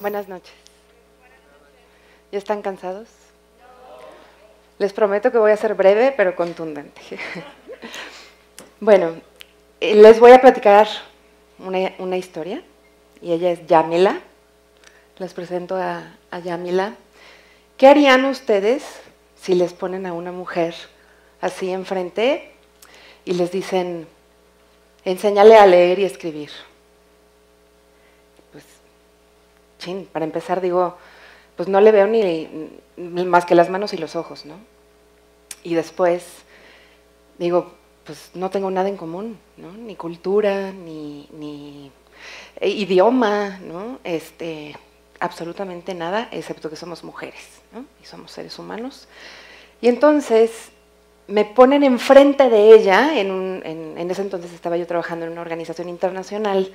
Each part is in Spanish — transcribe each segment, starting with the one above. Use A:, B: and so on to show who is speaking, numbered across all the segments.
A: Buenas noches. ¿Ya están cansados? Les prometo que voy a ser breve, pero contundente. Bueno, les voy a platicar una historia, y ella es Yamila. Les presento a Yamila. ¿Qué harían ustedes si les ponen a una mujer así enfrente y les dicen, enséñale a leer y escribir? Pues, chin, para empezar digo, pues no le veo ni más que las manos y los ojos, ¿no? Y después digo, pues no tengo nada en común, ¿no? Ni cultura, ni idioma, ¿no? Absolutamente nada, excepto que somos mujeres, ¿no? Y somos seres humanos. Y entonces me ponen enfrente de ella, en ese entonces estaba yo trabajando en una organización internacional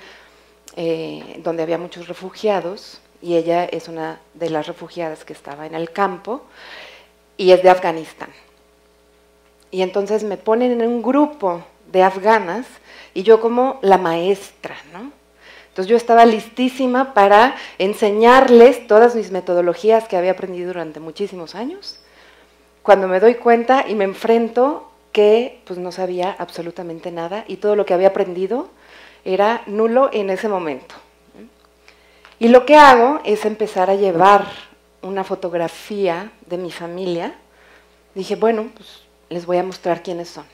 A: donde había muchos refugiados, y ella es una de las refugiadas que estaba en el campo, y es de Afganistán. Y entonces me ponen en un grupo de afganas, y yo como la maestra, ¿no? Entonces yo estaba listísima para enseñarles todas mis metodologías que había aprendido durante muchísimos años, cuando me doy cuenta y me enfrento que pues no sabía absolutamente nada, y todo lo que había aprendido era nulo en ese momento. Y lo que hago es empezar a llevar una fotografía de mi familia. Dije, bueno, pues les voy a mostrar quiénes son.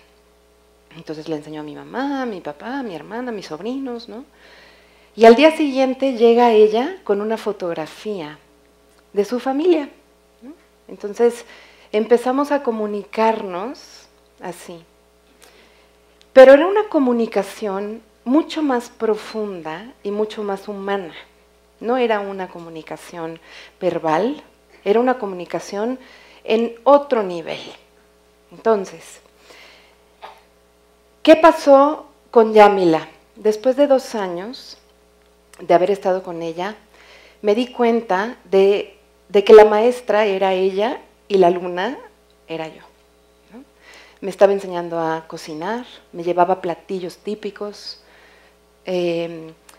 A: Entonces le enseño a mi mamá, a mi papá, a mi hermana, a mis sobrinos, ¿no? Y al día siguiente llega ella con una fotografía de su familia, ¿no? Entonces empezamos a comunicarnos así. Pero era una comunicación mucho más profunda y mucho más humana. No era una comunicación verbal, era una comunicación en otro nivel. Entonces, ¿qué pasó con Yamila? Después de 2 años de haber estado con ella, me di cuenta de que la maestra era ella y la alumna era yo, ¿no? Me estaba enseñando a cocinar, me llevaba platillos típicos,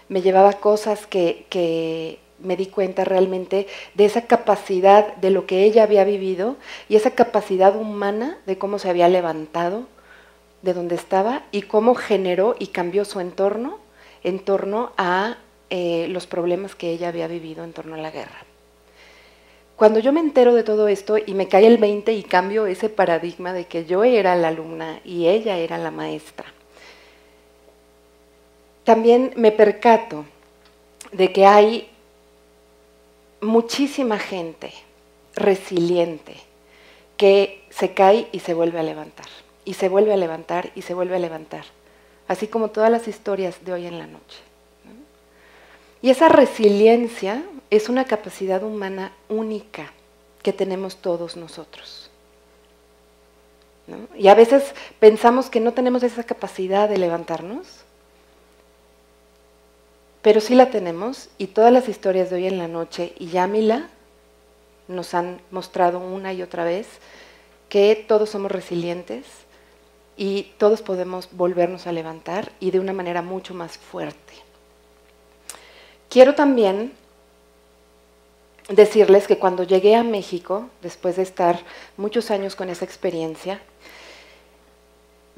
A: me llevaba cosas que me di cuenta realmente de esa capacidad de lo que ella había vivido y esa capacidad humana de cómo se había levantado de donde estaba y cómo generó y cambió su entorno en torno a los problemas que ella había vivido en torno a la guerra. Cuando yo me entero de todo esto y me cae el 20 y cambio ese paradigma de que yo era la alumna y ella era la maestra, también me percato de que hay muchísima gente resiliente que se cae y se vuelve a levantar, y se vuelve a levantar, y se vuelve a levantar, así como todas las historias de hoy en la noche, ¿no? Y esa resiliencia es una capacidad humana única que tenemos todos nosotros, ¿no? Y a veces pensamos que no tenemos esa capacidad de levantarnos, pero sí la tenemos, y todas las historias de hoy en la noche y Yamila nos han mostrado una y otra vez que todos somos resilientes y todos podemos volvernos a levantar, y de una manera mucho más fuerte. Quiero también decirles que cuando llegué a México, después de estar muchos años con esa experiencia,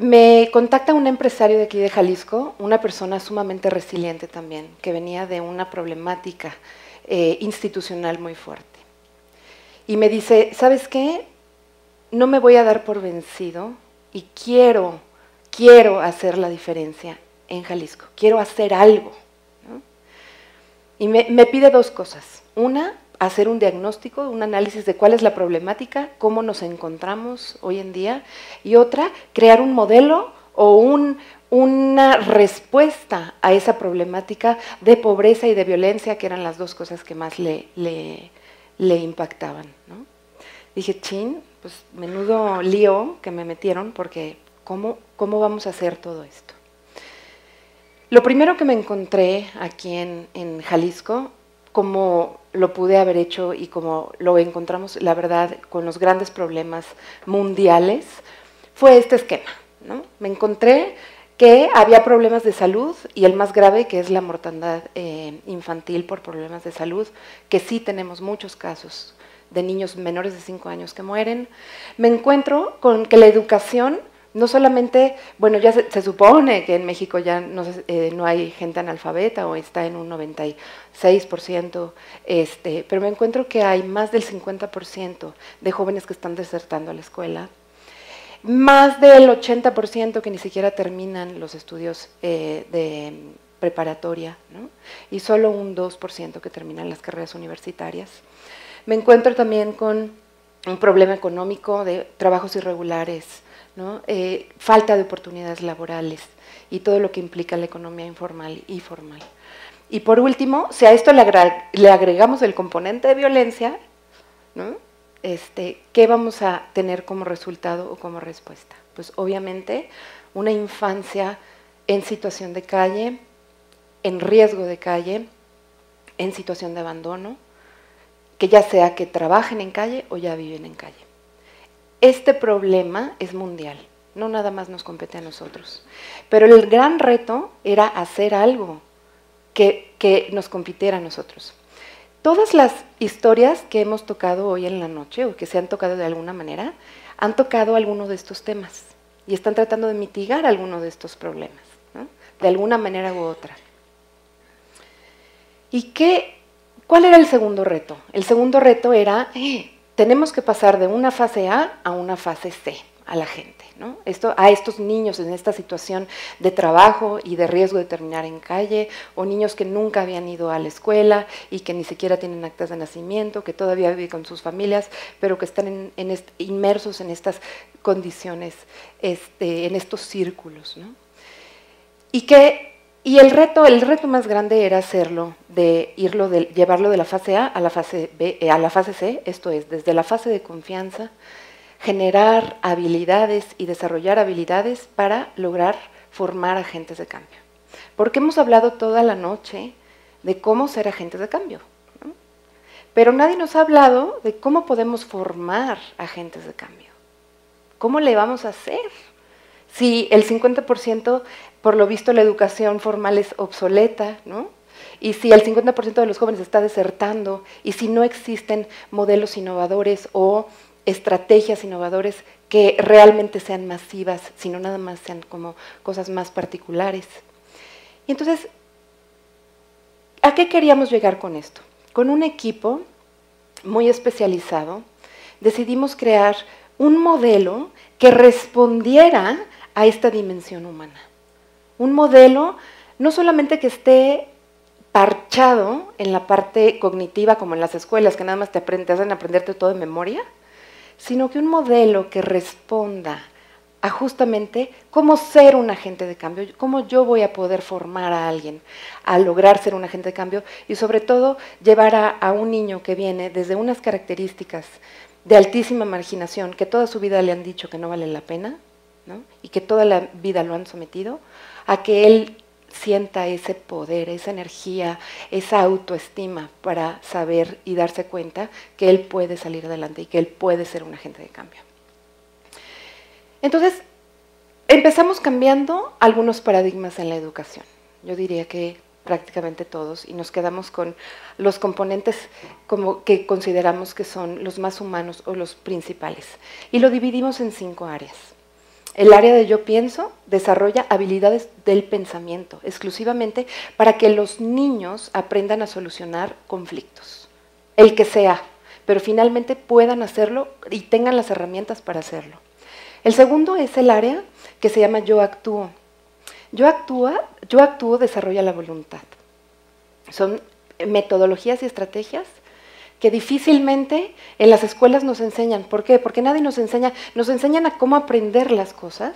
A: me contacta un empresario de aquí de Jalisco, una persona sumamente resiliente también, que venía de una problemática institucional muy fuerte. Y me dice, ¿sabes qué? No me voy a dar por vencido y quiero hacer la diferencia en Jalisco, quiero hacer algo, ¿no? Y me pide 2 cosas. Una, hacer un diagnóstico, un análisis de cuál es la problemática, cómo nos encontramos hoy en día, y otra, crear un modelo o una respuesta a esa problemática de pobreza y de violencia, que eran las 2 cosas que más le impactaban, ¿no? Dije, chin, pues menudo lío que me metieron, porque ¿cómo vamos a hacer todo esto? Lo primero que me encontré aquí en Jalisco, como lo pude haber hecho y como lo encontramos, la verdad, con los grandes problemas mundiales, fue este esquema, ¿no? Me encontré que había problemas de salud y el más grave, que es la mortandad infantil por problemas de salud, que sí tenemos muchos casos de niños menores de 5 años que mueren. Me encuentro con que la educación, no solamente, bueno, ya se supone que en México ya no hay gente analfabeta o está en un 96%, pero me encuentro que hay más del 50% de jóvenes que están desertando a la escuela, más del 80% que ni siquiera terminan los estudios de preparatoria, ¿no? Y solo un 2% que terminan las carreras universitarias. Me encuentro también con un problema económico de trabajos irregulares, ¿no? Falta de oportunidades laborales y todo lo que implica la economía informal y formal. Y por último, si a esto le agregamos el componente de violencia, ¿no? ¿Qué vamos a tener como resultado o como respuesta? Pues obviamente una infancia en situación de calle, en riesgo de calle, en situación de abandono, que ya sea que trabajen en calle o ya viven en calle. Este problema es mundial, no nada más nos compete a nosotros. Pero el gran reto era hacer algo que nos compitiera a nosotros. Todas las historias que hemos tocado hoy en la noche, o que se han tocado de alguna manera, han tocado alguno de estos temas y están tratando de mitigar alguno de estos problemas, ¿no? De alguna manera u otra. ¿Y cuál era el segundo reto? El segundo reto era, tenemos que pasar de una fase A una fase C a la gente, ¿no? A estos niños en esta situación de trabajo y de riesgo de terminar en calle, o niños que nunca habían ido a la escuela y que ni siquiera tienen actas de nacimiento, que todavía viven con sus familias, pero que están inmersos en estas condiciones, en estos círculos, ¿no? Y el reto más grande era hacerlo, llevarlo de la fase A la fase B, a la fase C, esto es, desde la fase de confianza, generar habilidades y desarrollar habilidades para lograr formar agentes de cambio. Porque hemos hablado toda la noche de cómo ser agentes de cambio, ¿no? Pero nadie nos ha hablado de cómo podemos formar agentes de cambio. ¿Cómo le vamos a hacer? Si el 50%, por lo visto, la educación formal es obsoleta, ¿no? Y si el 50% de los jóvenes está desertando, y si no existen modelos innovadores o estrategias innovadoras que realmente sean masivas, sino nada más sean como cosas más particulares. Y entonces, ¿a qué queríamos llegar con esto? Con un equipo muy especializado, decidimos crear un modelo que respondiera a esta dimensión humana. Un modelo no solamente que esté parchado en la parte cognitiva, como en las escuelas, que nada más te hacen aprenderte todo de memoria, sino que un modelo que responda a justamente cómo ser un agente de cambio, cómo yo voy a poder formar a alguien a lograr ser un agente de cambio y sobre todo llevar a un niño que viene desde unas características de altísima marginación, que toda su vida le han dicho que no vale la pena, ¿no? Y que toda la vida lo han sometido, a que él sienta ese poder, esa energía, esa autoestima para saber y darse cuenta que él puede salir adelante y que él puede ser un agente de cambio. Entonces, empezamos cambiando algunos paradigmas en la educación. Yo diría que prácticamente todos, y nos quedamos con los componentes como que consideramos que son los más humanos o los principales. Y lo dividimos en 5 áreas. El área de yo pienso desarrolla habilidades del pensamiento, exclusivamente para que los niños aprendan a solucionar conflictos, el que sea, pero finalmente puedan hacerlo y tengan las herramientas para hacerlo. El segundo es el área que se llama yo actúo. Yo actúo desarrolla la voluntad. Son metodologías y estrategias que difícilmente en las escuelas nos enseñan. ¿Por qué? Porque nadie nos enseñan a cómo aprender las cosas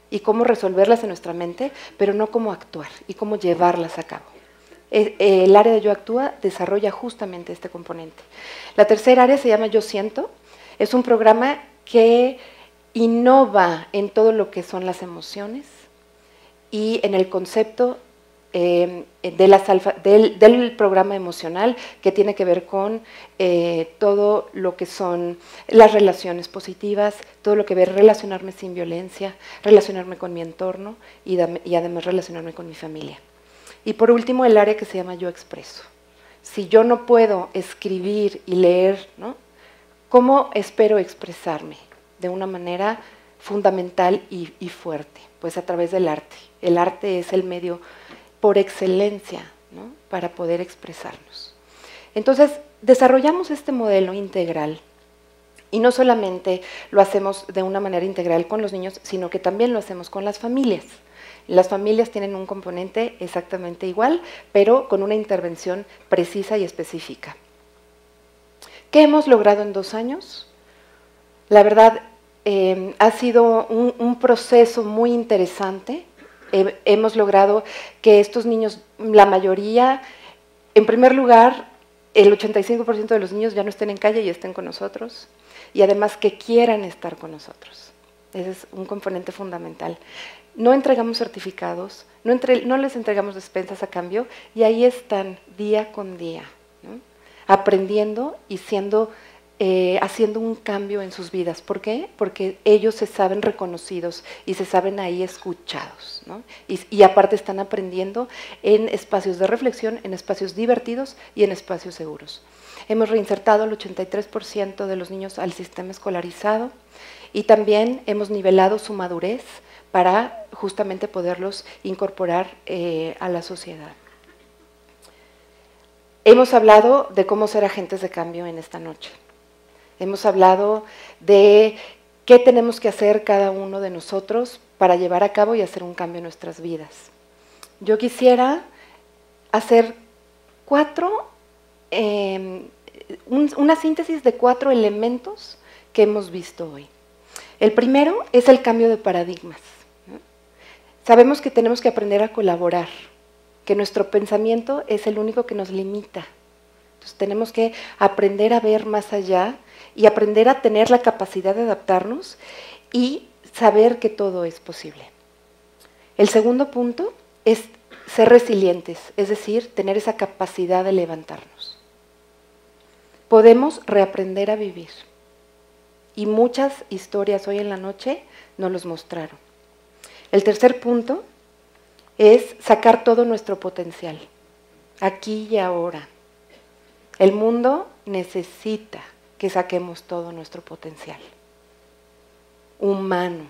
A: y cómo resolverlas en nuestra mente, pero no cómo actuar y cómo llevarlas a cabo. El área de Yo Actúa desarrolla justamente este componente. La tercera área se llama Yo Siento. Es un programa que innova en todo lo que son las emociones y en el concepto del programa emocional, que tiene que ver con todo lo que son las relaciones positivas, todo lo que ve relacionarme sin violencia, relacionarme con mi entorno y además relacionarme con mi familia. Y por último, el área que se llama Yo Expreso. Si yo no puedo escribir y leer, ¿no?, ¿cómo espero expresarme de una manera fundamental y fuerte? Pues a través del arte. El arte es el medio por excelencia, ¿no?, para poder expresarnos. Entonces, desarrollamos este modelo integral y no solamente lo hacemos de una manera integral con los niños, sino que también lo hacemos con las familias. Las familias tienen un componente exactamente igual, pero con una intervención precisa y específica. ¿Qué hemos logrado en 2 años? La verdad, ha sido un proceso muy interesante. Hemos logrado que estos niños, la mayoría, en primer lugar, el 85% de los niños ya no estén en calle y estén con nosotros, y además que quieran estar con nosotros. Ese es un componente fundamental. No entregamos certificados, no les entregamos despensas a cambio, y ahí están día con día, ¿no?, aprendiendo y haciendo un cambio en sus vidas. ¿Por qué? Porque ellos se saben reconocidos y se saben ahí escuchados, ¿no? Y aparte están aprendiendo en espacios de reflexión, en espacios divertidos y en espacios seguros. Hemos reinsertado al 83% de los niños al sistema escolarizado y también hemos nivelado su madurez para justamente poderlos incorporar a la sociedad. Hemos hablado de cómo ser agentes de cambio en esta noche. Hemos hablado de qué tenemos que hacer cada uno de nosotros para llevar a cabo y hacer un cambio en nuestras vidas. Yo quisiera hacer una síntesis de 4 elementos que hemos visto hoy. El primero es el cambio de paradigmas, ¿no? Sabemos que tenemos que aprender a colaborar, que nuestro pensamiento es el único que nos limita. Entonces tenemos que aprender a ver más allá y aprender a tener la capacidad de adaptarnos y saber que todo es posible. El segundo punto es ser resilientes, es decir, tener esa capacidad de levantarnos. Podemos reaprender a vivir y muchas historias hoy en la noche nos los mostraron. El tercer punto es sacar todo nuestro potencial, aquí y ahora. El mundo necesita que saquemos todo nuestro potencial humano,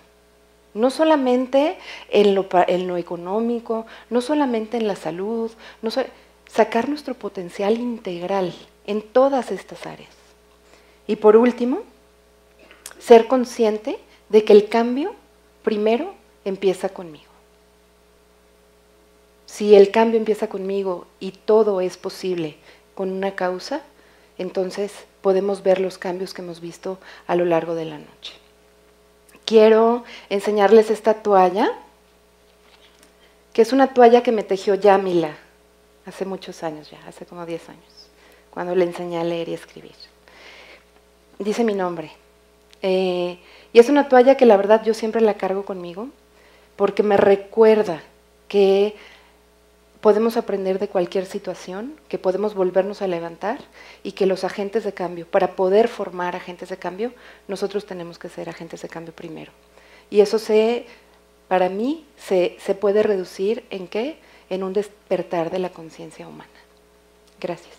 A: no solamente en lo económico, no solamente en la salud, sacar nuestro potencial integral en todas estas áreas. Y por último, ser consciente de que el cambio primero empieza conmigo. Si el cambio empieza conmigo y todo es posible con una causa, entonces podemos ver los cambios que hemos visto a lo largo de la noche. Quiero enseñarles esta toalla, que es una toalla que me tejió Yamila hace muchos años ya, hace como 10 años, cuando le enseñé a leer y escribir. Dice mi nombre. Y es una toalla que la verdad yo siempre la cargo conmigo, porque me recuerda que podemos aprender de cualquier situación, que podemos volvernos a levantar y que los agentes de cambio, para poder formar agentes de cambio, nosotros tenemos que ser agentes de cambio primero. Y eso para mí se puede reducir ¿en qué? En un despertar de la conciencia humana. Gracias.